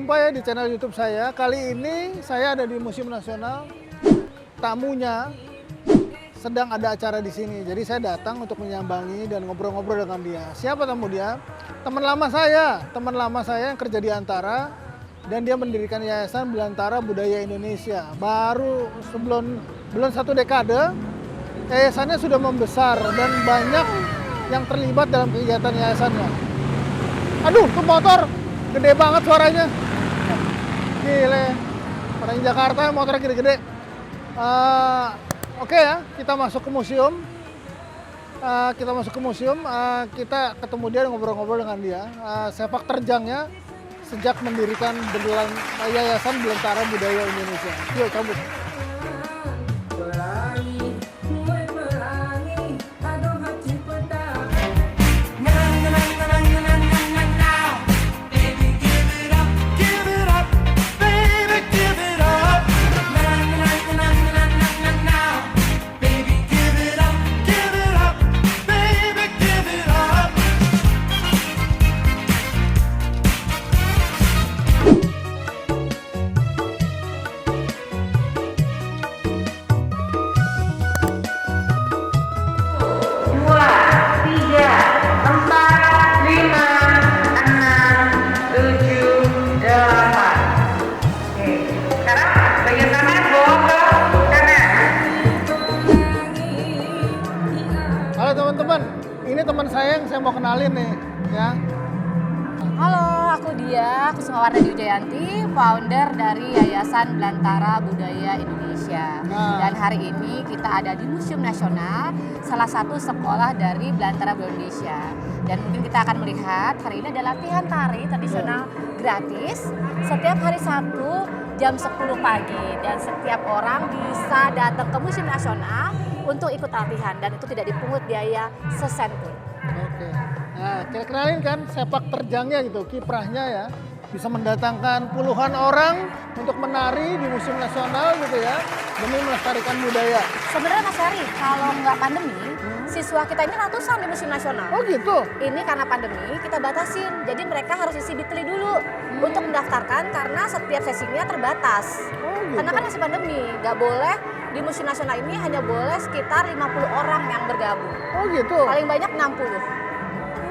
jumpa ya di channel YouTube saya. Kali ini saya ada di Museum Nasional. Tamunya sedang ada acara di sini. Jadi saya datang untuk menyambangi dan ngobrol-ngobrol dengan dia. Siapa tamu dia? Teman lama saya yang kerja di Antara dan dia mendirikan Yayasan Belantara Budaya Indonesia. Baru belum 1 dekade, yayasannya sudah membesar dan banyak yang terlibat dalam kegiatan yayasannya. Aduh, tuh motor gede banget suaranya. Gile. Orang Jakarta motornya gede-gede. Oke ya, kita masuk ke museum. Kita ketemu dia, ngobrol-ngobrol dengan dia. Sepak terjangnya sejak mendirikan Yayasan Belantara Budaya Indonesia. Yuk cabut. Teman-teman, ini teman saya yang saya mau kenalin nih, ya. Halo, aku Dia Kusumawardhani Wijayanti, founder dari Yayasan Belantara Budaya Indonesia. Dan hari ini kita ada di Museum Nasional, salah satu sekolah dari Belantara Budaya Indonesia. Dan mungkin kita akan melihat hari ini ada latihan tari tradisional gratis setiap hari Sabtu jam 10 pagi. Dan setiap orang bisa datang ke Museum Nasional untuk ikut latihan dan itu tidak dipungut biaya sesen pun. Oke. Nah, kita kenalin kan sepak terjangnya gitu, kiprahnya ya. Bisa mendatangkan puluhan orang untuk menari di Museum Nasional gitu ya, demi melestarikan budaya. Sebenarnya Mas Heri, kalau nggak pandemi, siswa kita ini ratusan di Museum Nasional. Oh gitu? Ini karena pandemi kita batasin, jadi mereka harus isi Bitly dulu untuk mendaftarkan karena setiap sesinya terbatas. Oh gitu? Karena kan masih pandemi, nggak boleh. Di Museum Nasional ini hanya boleh sekitar 50 orang yang bergabung. Oh gitu? Paling banyak 60.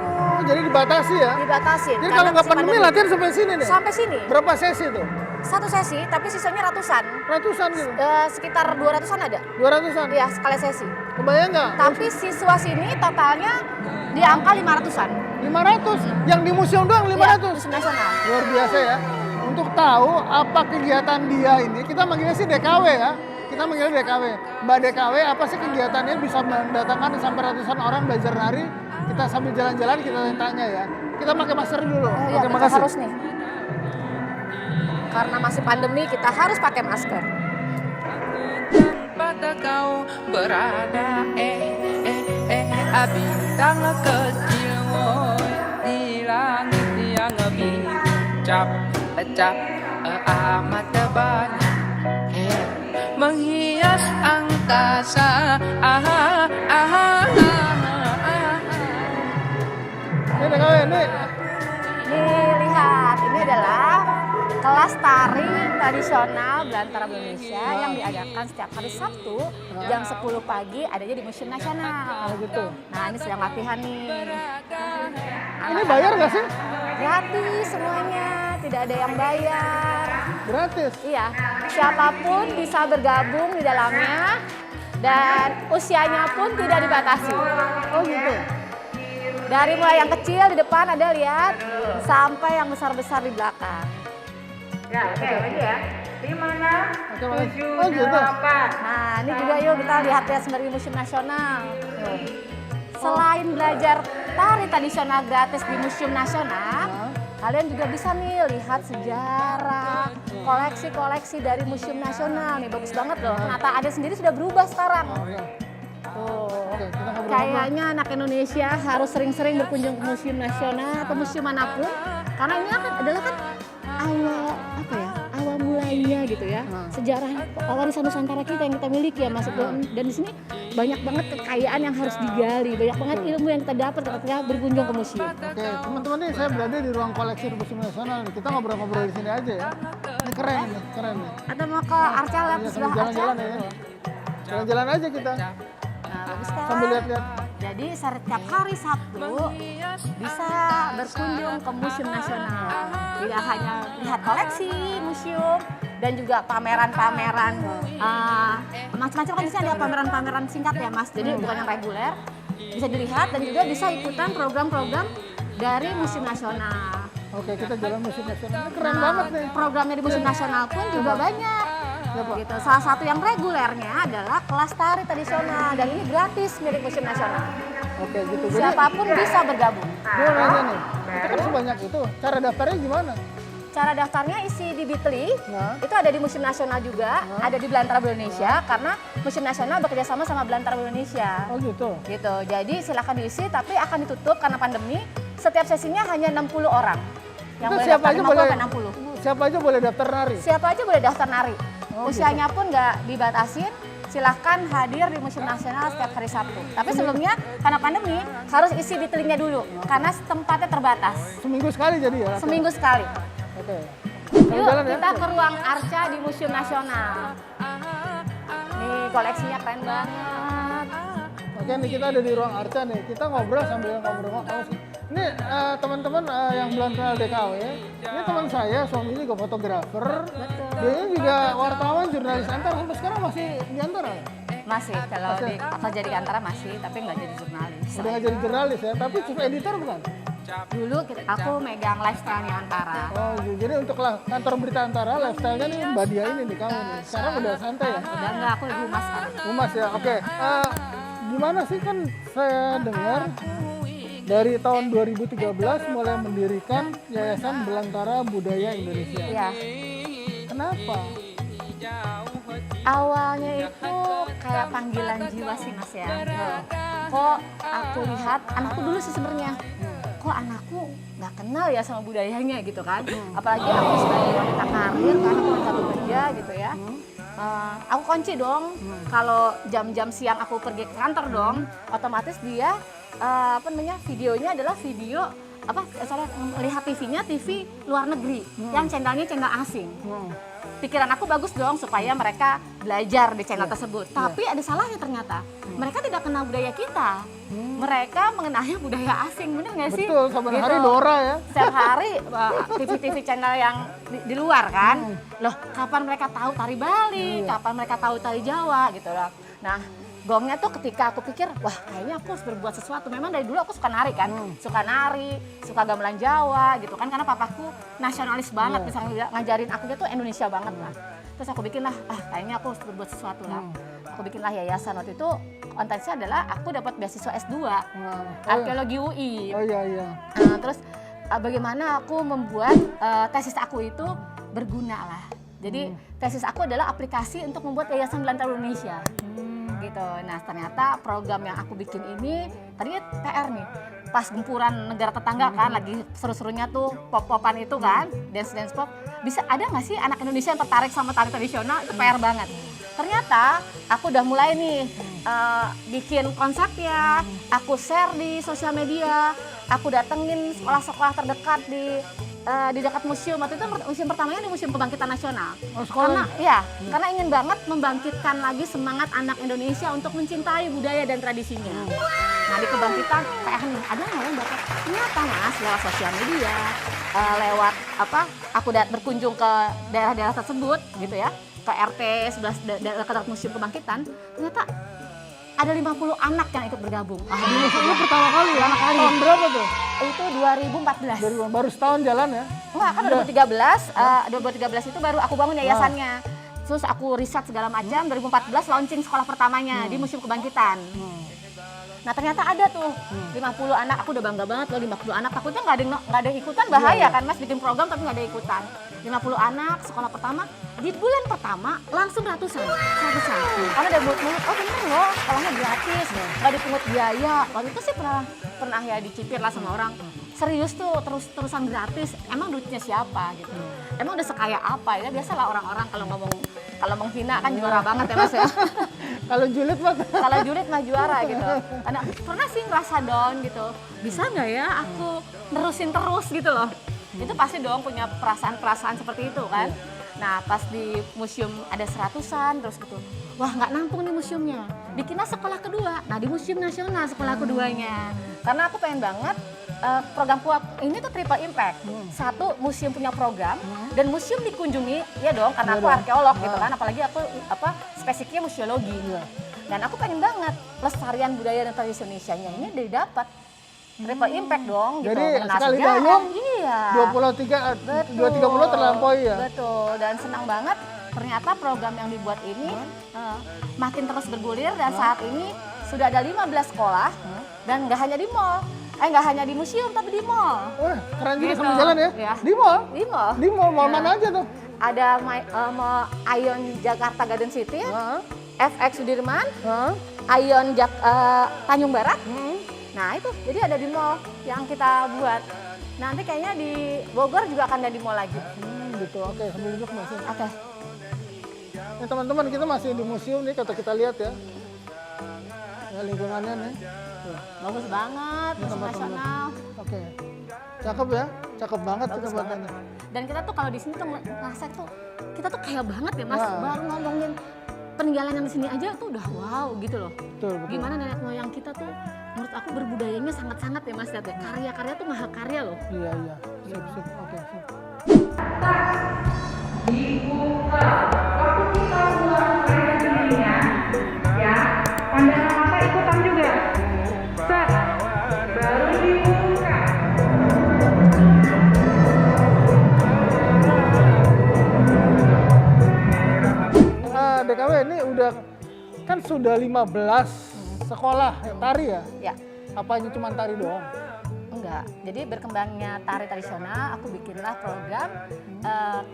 Oh, jadi dibatasi ya? Dibatasin. Jadi kalau nggak pandemi latihan sampai sini nih? Sampai sini. Berapa sesi tuh? 1 sesi, tapi sisanya ratusan. Ratusan gitu? Sekitar 200-an ada. 200-an? Iya, sekali sesi. Kebayang nggak? Tapi siswa sini totalnya di angka 500-an. 500? Yang di museum doang 500? Iya, Museum Nasional. Luar biasa ya. Untuk tahu apa kegiatan dia ini, kita manggilnya sih DKW ya. Kita manggilnya DKW. Mbak DKW, apa sih kegiatannya bisa mendatangkan sampai ratusan orang belajar nari? Kita sambil jalan-jalan kita tanya ya. Kita pakai masker dulu. Oh iya, kita harus nih. Karena masih pandemi, kita harus pakai masker. Pada kau berada, bintang kecil di langit yang bincap amat banyak, menghias angkasa. Ini DKW nih. Nih, lihat. Ini adalah kelas tari tradisional Belantara Indonesia yang diadakan setiap hari Sabtu jam 10 pagi adanya di Museum Nasional. Oh gitu. Nah, ini sedang latihan nih. Ini bayar nggak sih? Gratis semuanya, tidak ada yang bayar. Gratis? Iya, siapapun bisa bergabung di dalamnya dan usianya pun tidak dibatasi. Oh gitu. Dari mulai yang kecil di depan ada lihat sampai yang besar-besar di belakang. Ya, oke, lagi ya. 5, 6, 7, Oh gitu. 8. Nah, ini juga yuk kita lihat ya sendiri Museum Nasional. Selain belajar tari tradisional gratis di Museum Nasional, kalian juga bisa nih lihat sejarah, koleksi-koleksi dari Museum Nasional. Nih bagus banget loh. Penataannya sendiri sudah berubah sekarang. Tuh. Oke, kita ngobrol-ngobrol. Kayaknya anak Indonesia harus sering-sering berkunjung ke Museum Nasional atau museum manapun, karena ini adalah kan awal mulanya gitu ya. Sejarah warisan Nusantara kita yang kita miliki ya Mas. Dan di sini banyak banget kekayaan yang harus digali, banyak banget ilmu yang kita dapat ketika berkunjung ke museum. Oke, teman-teman nih saya berada di ruang koleksi Museum Nasional nih. Kita ngobrol-ngobrol di sini aja ya. Ini keren nih, keren nih. Atau mau ke Arca lihat Iya, sebelah sambil Arca? jalan-jalan ya. Jalan-jalan aja kita. Nah, bagus kan? Sambil lihat-lihat. Jadi setiap hari Sabtu bisa berkunjung ke Museum Nasional. Tidak hanya lihat koleksi museum dan juga pameran-pameran macam-macam kan di sini ada pameran-pameran singkat ya Mas. Jadi bukan yang reguler. Bisa dilihat dan juga bisa ikutan program-program dari Museum Nasional. Oke, kita jalan Museum Nasional. Ini keren banget nih. Programnya di Museum Nasional pun juga banyak. Gitu. Salah satu yang regulernya adalah kelas tari tradisional dan ini gratis milik Museum Nasional. Oke, gitu. Jadi, Siapapun bisa bergabung. gue nanya nih, itu kan sebanyak itu. Cara daftarnya gimana? Cara daftarnya isi di Bitly, Nah. itu ada di Museum Nasional juga, ada di Belantara Indonesia karena Museum Nasional bekerja sama sama Belantara Indonesia. Oh gitu. Gitu. Jadi silakan diisi tapi akan ditutup karena pandemi. Setiap sesinya hanya 60 orang. Yang Itu boleh siapa daftar aja 50 boleh? sampai 60. Siapa aja boleh daftar nari? Siapa aja boleh daftar nari. Oh, Usianya pun nggak dibatasin. Silahkan hadir di Museum Nasional setiap hari Sabtu. Tapi sebelumnya karena pandemi harus isi Bitly-nya dulu karena tempatnya terbatas. Seminggu sekali jadi ya? Seminggu sekali. Oke. Yuk Jalan ya? kita ke ruang Arca di Museum Nasional. Nih koleksinya keren banget. Oke nih kita ada di ruang Arca nih. Kita ngobrol sambil ngobrol. Ini teman-teman yang belum kenal DKW. Ini teman saya, suami juga fotografer. Betul. Dia juga wartawan, jurnalis Antara. Sampai sekarang masih di Antara. Masih kalau di kerja di Antara masih, tapi nggak jadi jurnalis. Udah nggak jadi jurnalis ya, tapi chief editor bukan? Dulu aku megang lifestyle-nya Antara. Oh, jadi untuk kantor berita Antara, lifestyle-nya nih Mbak Dia ini nih kamu nih. Sekarang udah santai ya? Udah nggak, aku lebih humas sekarang. Humas ya, oke. Gimana sih kan saya dengar dari tahun 2013 mulai mendirikan Yayasan Belantara Budaya Indonesia. Iya. Kenapa? Awalnya itu kayak panggilan jiwa sih Mas ya. Kok aku lihat anakku dulu sih sebenarnya. Kok anakku nggak kenal ya sama budayanya gitu kan. Apalagi aku sebagai wanita karir kan aku wanita bekerja gitu ya. Aku kunci dong. Kalau jam-jam siang aku pergi ke kantor dong, otomatis dia videonya adalah video lihat TV-nya TV luar negeri yang channelnya channel asing. Pikiran aku bagus dong supaya mereka belajar di channel tersebut. Tapi ada salahnya ternyata. Mereka tidak kenal budaya kita. Mereka mengenalnya budaya asing, bener nggak sih? Betul, saban hari Dora ya. Setiap hari TV-TV channel yang di luar kan. Loh, kapan mereka tahu tari Bali, kapan mereka tahu tari Jawa gitu loh. Nah, gongnya tuh ketika aku pikir, wah kayaknya aku harus berbuat sesuatu. Memang dari dulu aku suka nari kan, suka nari, suka gamelan Jawa gitu kan. Karena papaku nasionalis banget, misalnya ngajarin aku tuh Indonesia banget lah. Terus aku bikin lah, kayaknya aku harus berbuat sesuatu lah. Aku bikinlah yayasan. Waktu itu konteksnya adalah aku dapat beasiswa S2, arkeologi UI. Oh iya. Terus bagaimana aku membuat tesis aku itu berguna lah. Jadi tesis aku adalah aplikasi untuk membuat Yayasan Belantara Indonesia. Gitu. Nah ternyata program yang aku bikin ini tadinya PR nih. Pas gempuran negara tetangga kan lagi seru-serunya tuh pop-popan itu kan, dance pop. Bisa ada nggak sih anak Indonesia yang tertarik sama tari tradisional? Itu PR banget. Ternyata aku udah mulai nih bikin konsepnya, aku share di sosial media, aku datengin sekolah-sekolah terdekat di dekat museum. Waktu itu museum pertamanya di Museum Kebangkitan Nasional. Karena ingin banget membangkitkan lagi semangat anak Indonesia untuk mencintai budaya dan tradisinya. Nah di Kebangkitan kayak ada nggak yang dapat? Ternyata Mas lewat sosial media, lewat aku berkunjung ke daerah-daerah tersebut gitu ya, ke RT 11 dekat Museum Kebangkitan. Ternyata ada 50 anak yang ikut bergabung. Di museumnya pertama kali ya? Tahun berapa tuh? Itu 2014. Baru setahun jalan ya? Enggak, kan 2013 itu baru aku bangun yayasannya. Terus aku riset segala macam, 2014 launching sekolah pertamanya di Museum Kebangkitan. Nah ternyata ada tuh 50 anak, aku udah bangga banget loh 50 anak. Takutnya nggak ada ikutan, bahaya kan Mas bikin program tapi nggak ada ikutan. 50 anak sekolah pertama, di bulan pertama langsung ratusan. Karena ada mulut-mulut, oh bener loh sekolahnya gratis, nggak dipungut biaya. Waktu itu sih pernah ya dicipir lah sama orang. serius tuh terus-terusan gratis, emang duitnya siapa gitu. Emang udah sekaya apa ya? Biasalah orang-orang kalau menghina kan juara banget ya Mas ya. Kalau julid mah Kalau julid mah juara gitu. Karena pernah sih ngerasa down gitu. Bisa nggak ya aku nerusin terus gitu loh. Itu pasti dong punya perasaan-perasaan seperti itu kan. Nah pas di museum ada 100-an terus gitu. Wah nggak nampung nih museumnya. Bikinlah sekolah kedua. Nah di Museum Nasional sekolah keduanya. Karena aku pengen banget program ini tuh triple impact. Satu, museum punya program dan museum dikunjungi, ya dong karena aku arkeolog gitu kan, apalagi aku spesifiknya museologi. Dan aku pengen banget pelestarian budaya dan tradisi Indonesia-nya ini didapat. Triple impact dong gitu. Jadi Mengenal sekali sejarah, dayung, iya. 2 pulau terlampaui ya. Betul, dan senang banget ternyata program yang dibuat ini makin terus bergulir dan saat ini sudah ada 15 sekolah dan nggak hanya di mall. Nggak hanya di museum tapi di mall. Wah, keren juga Gitu. sambil jalan ya. Ya. Di mall? Di mall. Di mall mana aja tuh? Ada mall Ion Jakarta Garden City, FX Sudirman, Ion Tanjung Barat. Nah itu, jadi ada di mall yang kita buat. Nanti kayaknya di Bogor juga akan ada di mall lagi. Gitu, oke sambil duduk masih. Oke. Ini teman-teman kita masih di museum nih, kata kita lihat ya. Ya lingkungannya nih. Tuh. Bagus banget, Museum tempat-tempat. Nasional. Oke. Cakep ya, cakep banget Bagus sih tempatnya. Dan kita tuh kalau di sini tuh ngerasa tuh, kita tuh kaya banget ya Mas. Nah. Baru ngomongin peninggalan yang di sini aja tuh udah wow gitu loh. Betul, betul. Gimana nenek moyang kita tuh, menurut aku berbudayanya sangat-sangat ya Mas lihat ya. Karya-karya tuh mahakarya loh. Iya, iya. Sip, sip. Oke, sip. Dibuka. Waktu kita buang air dirinya, ya, pandangan mata ikutan juga. Set. Baru dibuka. DKW ini udah kan sudah 15 sekolah tari ya? Ya. Apa ini cuma tari doang? Enggak. Jadi berkembangnya tari tradisional, aku bikinlah program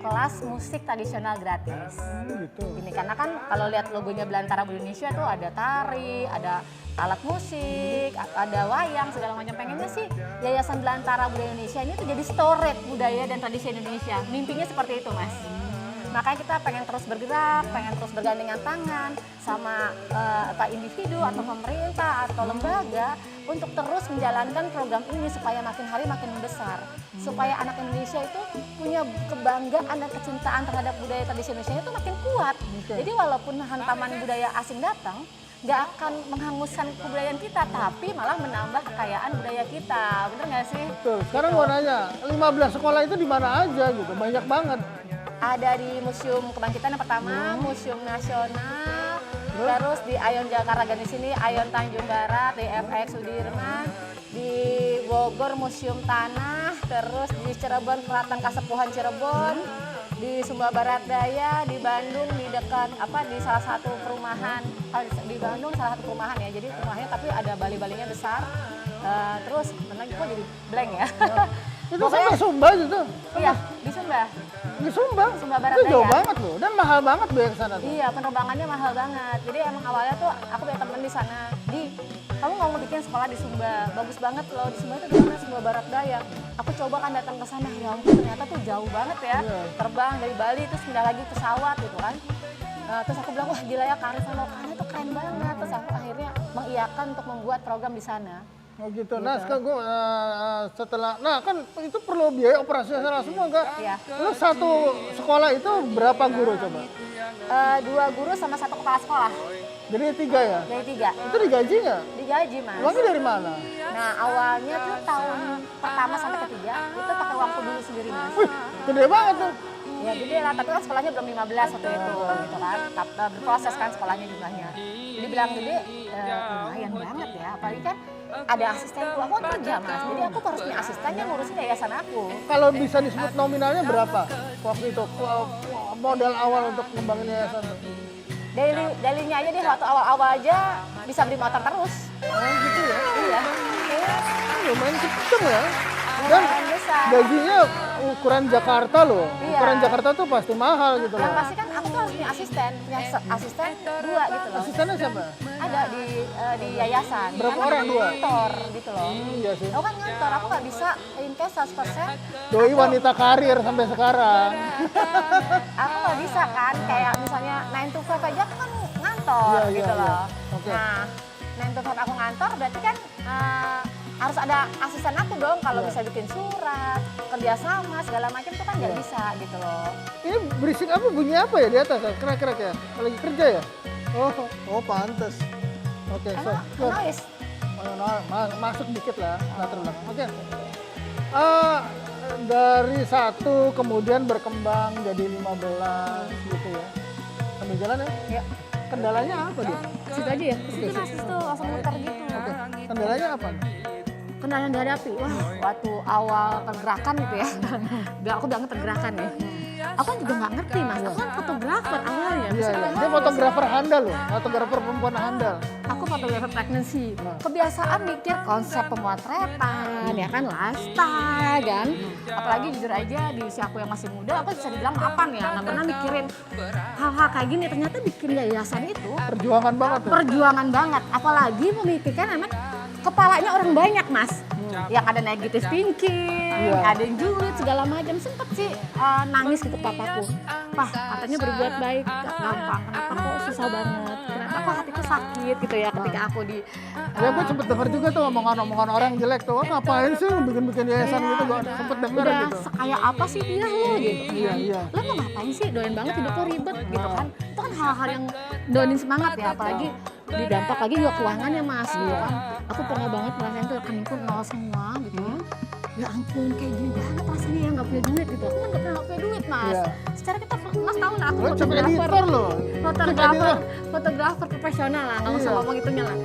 kelas musik tradisional gratis. Gitu. Ini karena kan kalau lihat logonya Belantara Budaya Indonesia tuh ada tari, ada alat musik, ada wayang segala macam. Pengennya sih Yayasan Belantara Budaya Indonesia ini tuh jadi storage budaya dan tradisi Indonesia. Mimpinya seperti itu, Mas. Makanya kita pengen terus bergerak, pengen terus bergandengan tangan sama individu atau pemerintah atau lembaga untuk terus menjalankan program ini supaya makin hari makin besar. Supaya anak Indonesia itu punya kebanggaan dan kecintaan terhadap budaya tradisi Indonesia itu makin kuat. Jadi walaupun hantaman budaya asing datang, nggak akan menghanguskan kebudayaan kita, tapi malah menambah kekayaan budaya kita. Bener nggak sih? Betul. Sekarang gua nanya, 15 sekolah itu di mana aja gitu? Banyak banget. Ada di Museum Kebangkitan yang pertama, Museum Nasional, terus di Ion Jakarta Garden sini, Ion Tanjung Barat, di FX Sudirman, di Bogor Museum Tanah, terus di Cirebon Keraton Kasepuhan Cirebon, di Sumba Barat Daya, di Bandung di dekat di salah satu perumahan, di Bandung salah satu perumahan ya, jadi rumahnya tapi ada bali-balinya besar, terus mana kok jadi blank ya. Itu sampai Sumba gitu? Iya, di Sumba. Di Sumba? Sumba Barat Itu jauh Daya. banget loh, dan mahal banget biaya ke sana tuh. Iya, penerbangannya mahal banget. Jadi emang awalnya tuh aku punya temen di sana. Kamu mau bikin sekolah di Sumba? Bagus banget loh, di Sumba itu di mana? Sumba Barat Daya. Aku coba kan datang ke sana, ya ampun ternyata tuh jauh banget ya. Iya. Terbang dari Bali terus pindah lagi pesawat gitu kan. Terus aku bilang, wah gila ya kearifan lokalnya tuh keren banget. Terus aku akhirnya mengiyakan untuk membuat program di sana. Oh gitu. Nah sekarang gue setelah, nah kan itu perlu biaya operasional semua enggak? Iya. Lu satu sekolah itu berapa guru coba? 2 guru sama 1 kepala sekolah. Jadi 3 ya? Jadi 3. Itu digaji nggak? Digaji Mas. Uangnya dari mana? Nah awalnya tuh tahun pertama sampai ketiga itu pakai uangku dulu sendiri Mas. Wih, gede banget tuh. Ya gede lah, tapi kan sekolahnya belum 15 waktu itu gitu kan. Berproses kan sekolahnya jumlahnya. Jadi bilang gede, lumayan banget ya. Apalagi kan ada asistenku, aku kan kerja Mas. Jadi aku harus punya asisten yang ngurusin yayasan aku. Kalau bisa disebut nominalnya berapa waktu itu modal awal untuk ngembangin yayasan? Dailynya aja deh waktu awal-awal aja bisa beli motor terus. Oh gitu ya? Iya. Lumayan kenceng ya. Dan Lumayan besar. gajinya ukuran Jakarta loh. Iya. Ukuran Jakarta tuh pasti mahal gitu loh. Yang pasti kan aku tuh harus punya asisten, asisten 2 gitu loh. Asistennya siapa? Ada di yayasan. Berapa Karena orang? aku 2? ngantor gitu loh. Iya sih. Aku kan ngantor, aku nggak bisa invest 100%. Doi wanita karir sampai sekarang. Aku nggak bisa kan, kayak misalnya 9 to 5 aja aku kan ngantor Iya, gitu iya. loh. Oke. Nah, 9 to 5 aku ngantor berarti kan harus ada asisten aku dong kalau Iya. bisa bikin surat, kerjasama segala macam tuh kan nggak Iya. bisa gitu loh. Ini berisik apa, bunyi apa ya di atas? Kera-kera ya? Lagi kerja ya? Oh pantes. Oke, so. Emang noise? Masuk dikit lah, latar belakang. Oke. Dari 1 kemudian berkembang jadi 15 gitu ya. Sambil jalan ya? Ya, Kendalanya apa dia? situ aja ya. Ke situ Mas, tuh langsung muter gitu. Oke. Kendalanya apa? Kendala yang dihadapi, wah waktu awal pergerakan gitu ya. Aku bilang pergerakan ya. Aku kan juga nggak ngerti Mas, aku kan fotografer awalnya. Iya, iya. Dia fotografer handal loh, fotografer perempuan handal. Aku fotografer pregnancy. Kebiasaan mikir konsep pemotretan, ya kan, lifestyle kan. Apalagi jujur aja di usia aku yang masih muda, aku bisa dibilang mapan ya, nggak pernah mikirin hal-hal kayak gini. Ternyata bikin yayasan itu Perjuangan banget ya. perjuangan banget. Apalagi memikirkan anak kepalanya orang banyak Mas. Yang ada negative thinking, Iya. ada yang julid segala macam. Sempet sih nangis gitu papaku. Wah katanya berbuat baik gak gampang. Kenapa kok susah banget? Kenapa kok hatiku sakit gitu ya ketika aku di Ya gue sempet denger juga tuh omongan-omongan orang jelek tuh. Wah ngapain sih bikin-bikin yayasan gitu, gue sempet denger udah gitu. sekaya apa sih dia lo gitu. Iya, iya. Lo mau ngapain sih? Doain banget hidup lo ribet gitu kan. Itu kan hal-hal yang doain semangat ya. Apalagi didampak lagi juga keuangannya Mas gitu kan. Aku pernah banget ngerasain tuh rekeningku nol semua gitu. Ya ampun kayak gini banget rasanya ya nggak punya duit gitu. Aku kan nggak pernah punya duit Mas. Iya. Secara kita Mas tahu lah aku Lo coba editor loh. fotografer profesional lah, nggak usah Iya. ngomong itunya lah.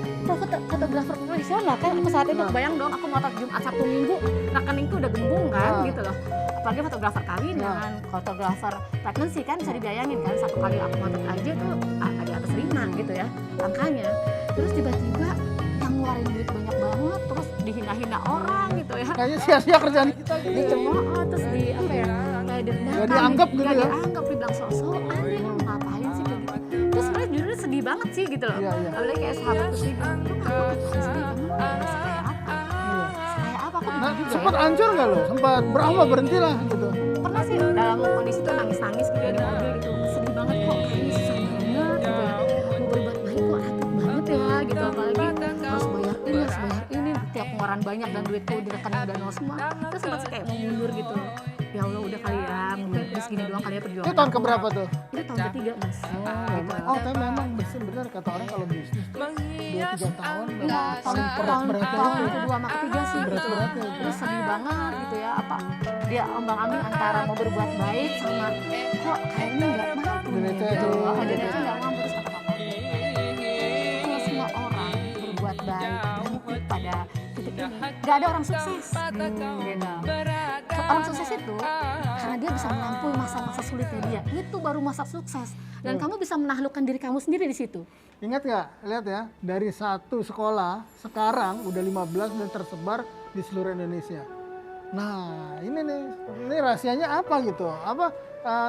Fotografer profesional kan aku saat itu kebayang dong aku motret Jumat Sabtu Minggu rekeningku udah gembung kan Nah. gitu loh. Apalagi fotografer kawinan, fotografer pregnancy kan bisa dibayangin kan satu kali aku motret aja tuh ada di atas 5 gitu ya angkanya. Terus tiba-tiba yang ngeluarin duit banyak banget terus dihina-hina orang gitu ya. Kayaknya sia-sia kerjaan kita gitu. Dicemooh terus di apa ya kayak direndahkan, Nggak dianggap gitu nggak ya? dianggap, dibilang sok-sokan deh, ngapain sih kayak gitu. Terus sebenarnya jujur sedih banget sih gitu loh. Iya, iya. Apalagi kayak sahabatku sih bilang, lu kenapa sedih banget, kayak apa? Iya. Kayak apa, aku Nah, juga sempat ya. hancur nggak lo? Sempat beramal berhenti lah gitu. Pernah sih dalam kondisi tuh nangis-nangis gitu ya di mobil gitu, sedih banget kok, kayaknya susah banget gitu ya. Mau berbuat baik kok aktif banget ya gitu, apalagi harus bayar ini, tiap pengeluaran banyak dan duitku di rekening udah nol semua. Terus sempat sih kayak mau mundur gitu. Ya Allah udah kali ya, mungkin segini doang kali ya perjuangan. Itu tahun aku. keberapa tuh? Itu tahun ketiga Mas. Gitu. Oh, tapi memang benar kata orang kalau bisnis tuh 2-3 tahun Enggak, paling tahun berat-beratnya. kedua sama ketiga sih gitu. Berat-beratnya itu. Terus sedih banget gitu ya, apa dia ombang-ambing antara mau berbuat baik sama kok kayaknya nggak mampu nih, Duitnya gitu. itu. Jadi aku nggak mampu. Terus kata papa kalau semua orang berbuat baik berhenti pada titik ini nggak ada orang sukses gitu. Orang sukses itu karena dia bisa menampung masa-masa sulitnya dia, itu baru masa sukses dan kamu bisa menaklukkan diri kamu sendiri di situ. Ingat nggak? Lihat ya, dari 1 sekolah sekarang udah 15 dan tersebar di seluruh Indonesia. Nah, ini rahasianya apa gitu? Apa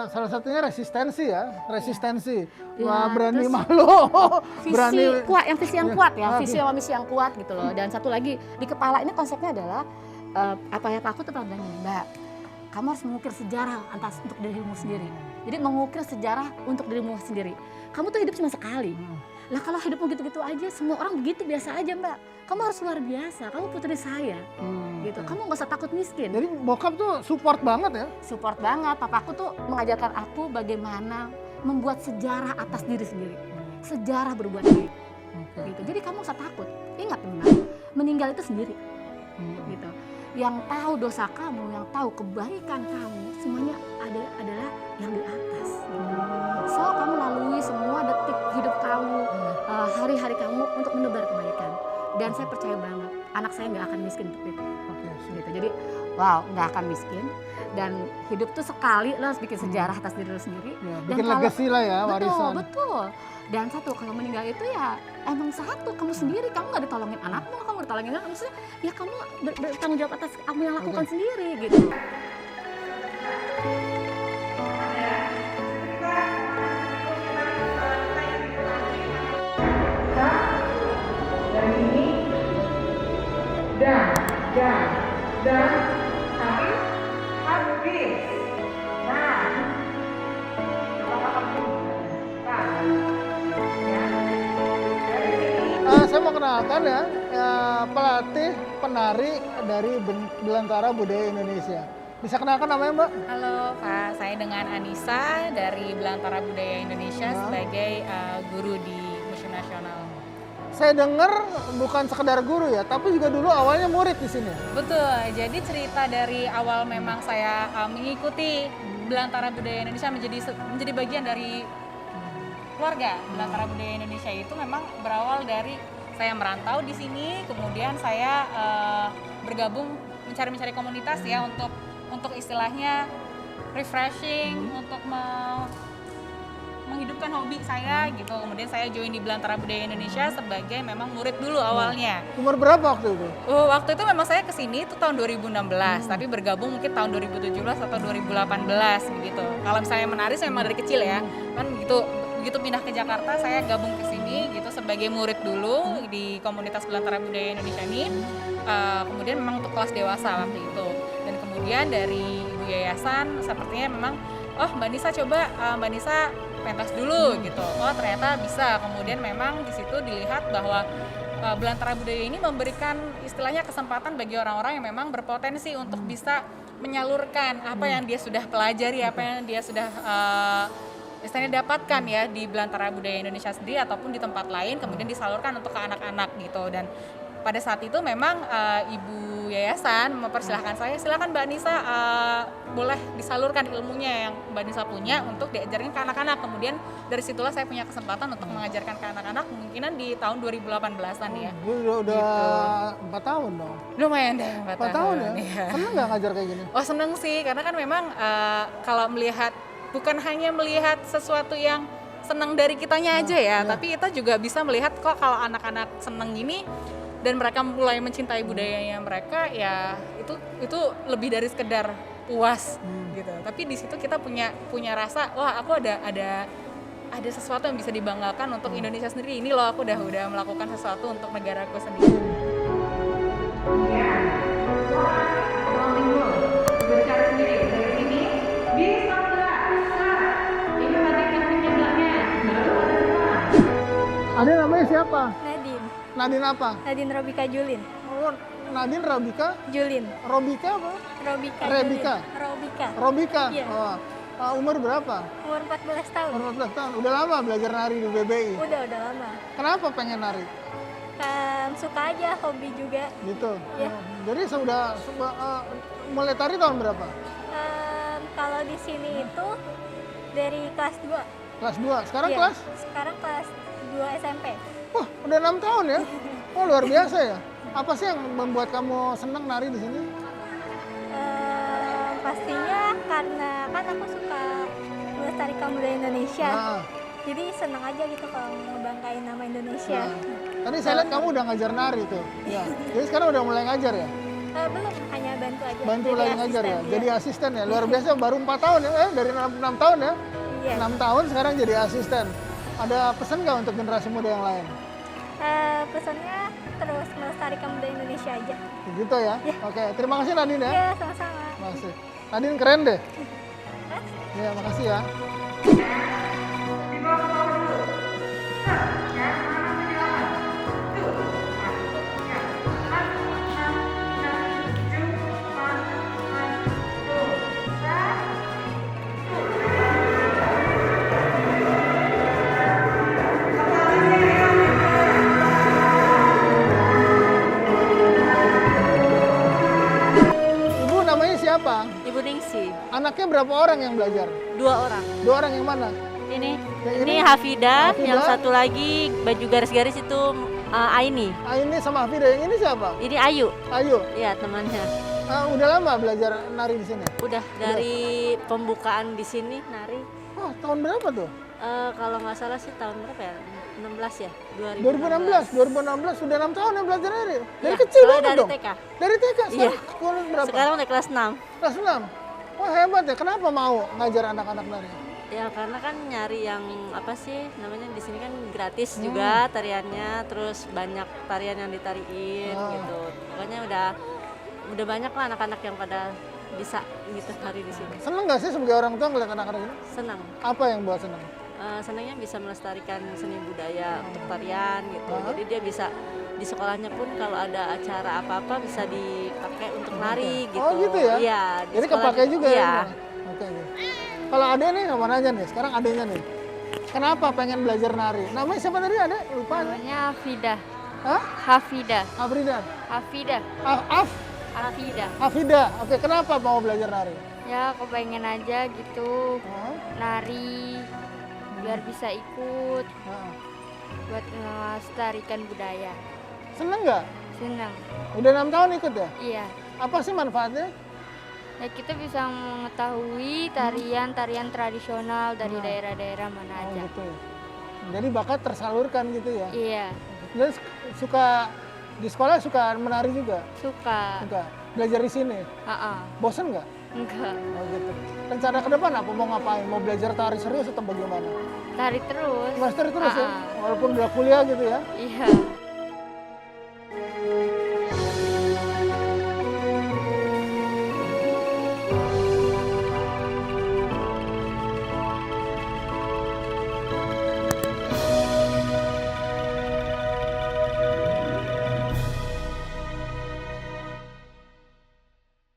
salah satunya resistensi ya, resistensi. Ya, Wah, berani terus malu. visi kuat, visi yang Ya, kuat ya, ah, visi sama misi yang kuat gitu loh. Dan satu lagi di kepala ini konsepnya adalah aku tuh pernah bilang gini, Mbak, kamu harus mengukir sejarah atas untuk dirimu sendiri. Jadi mengukir sejarah untuk dirimu sendiri. Kamu tuh hidup cuma sekali. Lah kalau hidupmu gitu-gitu aja, semua orang begitu biasa aja Mbak. Kamu harus luar biasa, kamu putri saya. Gitu. Kamu gak usah takut miskin. Jadi bokap tuh support banget ya? Support banget, papaku tuh mengajarkan aku bagaimana membuat sejarah atas diri sendiri. Sejarah berbuat baik. Gitu. Jadi kamu gak usah takut. Ingat Mbak, meninggal itu sendiri. Gitu. Yang tahu dosa kamu, yang tahu kebaikan kamu, semuanya adalah yang di atas. So kamu lalui semua detik hidup kamu, hari-hari kamu untuk menebar kebaikan. Dan saya percaya banget, anak saya nggak akan miskin untuk itu. Gitu. Jadi, wow, nggak akan miskin. Dan hidup tuh sekali, lo harus bikin sejarah atas diri lo sendiri. Ya, Dan bikin kalau- legacy lah ya, warisan. Betul. Dan satu, kalau meninggal itu ya emang satu, kamu sendiri, kamu nggak ditolongin anakmu, kamu ditolongin anak, maksudnya ya kamu bertanggung jawab atas apa yang lakukan sendiri gitu. ini. Dan habis. Nah, Saya mau kenalkan ya, pelatih penari dari Belantara Budaya Indonesia. Bisa kenalkan namanya, Mbak? Halo Pak, saya dengan Anissa dari Belantara Budaya Indonesia sebagai guru di Museum Nasional. Saya dengar bukan sekedar guru ya, tapi juga dulu awalnya murid di sini. Betul, jadi cerita dari awal memang saya mengikuti Belantara Budaya Indonesia menjadi bagian dari keluarga Belantara Budaya Indonesia itu memang berawal dari saya merantau di sini, kemudian saya bergabung mencari komunitas ya untuk istilahnya refreshing, untuk menghidupkan hobi saya gitu. Kemudian saya join di Belantara Budaya Indonesia sebagai memang murid dulu awalnya. Umur berapa waktu itu? Waktu itu memang saya kesini itu tahun 2016, tapi bergabung mungkin tahun 2017 atau 2018 begitu. Kalau misalnya menari saya memang dari kecil ya, kan begitu pindah ke Jakarta saya gabung ke sini gitu sebagai murid dulu di komunitas Belantara Budaya Indonesia ini. Kemudian memang untuk kelas dewasa waktu itu. Dan kemudian dari Ibu Yayasan sepertinya memang Mbak Nisa coba Mbak Nisa pentas dulu gitu. Ternyata bisa. Kemudian memang di situ dilihat bahwa Belantara Budaya ini memberikan istilahnya kesempatan bagi orang-orang yang memang berpotensi untuk bisa menyalurkan apa yang dia sudah pelajari, apa yang dia sudah istilahnya dapatkan ya di Belantara Budaya Indonesia sendiri ataupun di tempat lain, kemudian disalurkan untuk ke anak-anak gitu. Dan pada saat itu memang Ibu Yayasan mempersilahkan saya, silakan Mbak Nisa boleh disalurkan ilmunya yang Mbak Nisa punya untuk diajarkan ke anak-anak. Kemudian dari situlah saya punya kesempatan untuk mengajarkan ke anak-anak kemungkinan di tahun 2018-an ya. Udah gitu. 4 tahun dong. Lumayan dah 4 tahun ya? Iya. Seneng nggak ngajar kayak gini? Seneng sih, karena kan memang kalau melihat, bukan hanya melihat sesuatu yang seneng dari kitanya aja ya, tapi kita juga bisa melihat kok kalau anak-anak seneng gini dan mereka mulai mencintai budayanya mereka, ya itu lebih dari sekedar puas gitu. Tapi di situ kita punya rasa, wah aku ada sesuatu yang bisa dibanggakan untuk Indonesia sendiri. Ini loh aku udah melakukan sesuatu untuk negaraku sendiri. berbicara sendiri dari sini di sebelah ini batik yang penyebabnya baru ada dua. Ada namanya siapa? Nadine. Nadine apa? Nadine Robika Julin. Oh, Nadine Robika? Julin. Robika apa? Robika. Rebika? Julin. Robika. Robika? Iya. Umur berapa? Umur 14 tahun. Umur 14 tahun. Udah lama belajar nari di BBI? Udah lama. Kenapa pengen nari? Kan suka aja, hobi juga. Gitu? Iya. Jadi mulai tari tahun berapa? Kalau di sini itu dari kelas 2. Kelas 2? Sekarang Iya. kelas? Sekarang kelas 2 SMP. Wah, udah 6 tahun ya? Oh, luar biasa ya. Apa sih yang membuat kamu senang nari di sini? Pastinya karena kan aku suka melestarikan budaya Indonesia. Nah, Jadi senang aja gitu kalau ngebanggain nama Indonesia. tadi saya lihat kamu udah ngajar nari tuh. Ya. Jadi sekarang udah mulai ngajar ya? Belum, hanya bantu aja. Bantu jadi lagi ngajar ya? asisten, Jadi asisten ya? Luar biasa, baru 4 tahun ya? Dari 6 tahun ya? Iya. 6 tahun sekarang jadi asisten. Ada pesan nggak untuk generasi muda yang lain? Pesannya terus melestarikan budaya Indonesia aja. Gitu ya? Iya. Oke, terima kasih Nadine ya. Iya, sama-sama. Terima kasih. Nadine keren deh. Ya, makasih ya. Dibawa ke bawah dulu. Ya, mana penjelasan? Tuh. Ya. 6, 7, 8. Ibu namanya siapa? Ibu Ningsi, Anaknya berapa orang yang belajar? 2 orang. 2 orang yang mana? Ini Yang ini Hafida, Hafida. yang satu lagi baju garis-garis itu Aini. Ini sama Hafida. Yang ini siapa? Ini Ayu, Ayu. ya temannya. Udah lama belajar nari di sini? Udah dari pembukaan di sini nari. Oh, tahun berapa tuh? Kalau nggak salah sih tahun berapa ya? 16 ya? 2016 sudah 6 tahun ya belajar nari? Dari Iya, kecil soalnya banget dari dong? TK. Dari TK? Iya. Sekarang sekolah berapa? Sekarang udah kelas 6. Kelas 6? Wah hebat ya, kenapa mau ngajar anak-anak nari? Ya karena kan nyari yang apa sih namanya di sini kan gratis juga tariannya, terus banyak tarian yang ditariin gitu. Pokoknya udah banyak lah anak-anak yang pada bisa gitu hari di sini. Seneng nggak sih sebagai orang tua ngeliat anak-anak ini? Senang. Apa yang buat seneng? Senangnya bisa melestarikan seni budaya untuk tarian gitu. Jadi dia bisa di sekolahnya pun kalau ada acara apa-apa bisa dipakai untuk nari gitu. Oh gitu ya? Iya. Di Jadi sekolah kepake juga iya. ya? Oke. Kalau Ade nih mau nanya nih, sekarang adenya nih. Kenapa pengen belajar nari? Namanya siapa tadi Ade? Lupa nih. Namanya Hafida. Hah? Hafida. Afrida? Hafida. Hafida. Hafida. Oke, kenapa mau belajar nari? Ya, aku pengen aja gitu Hah? nari biar bisa ikut Hah. buat melestarikan budaya. Seneng nggak? Senang. Udah 6 tahun ikut ya? Iya. Apa sih manfaatnya? Ya kita bisa mengetahui tarian-tarian tradisional dari daerah-daerah mana Oh aja. gitu. Jadi bakat tersalurkan gitu ya? Iya, Dan suka di sekolah suka menari juga? suka. Suka. Belajar di sini? Bosen nggak? Enggak. Oh gitu. Rencana ke depan apa? Mau ngapain? Mau belajar tari serius atau bagaimana? Tari terus. Master terus ya? Walaupun udah kuliah gitu ya? Iya.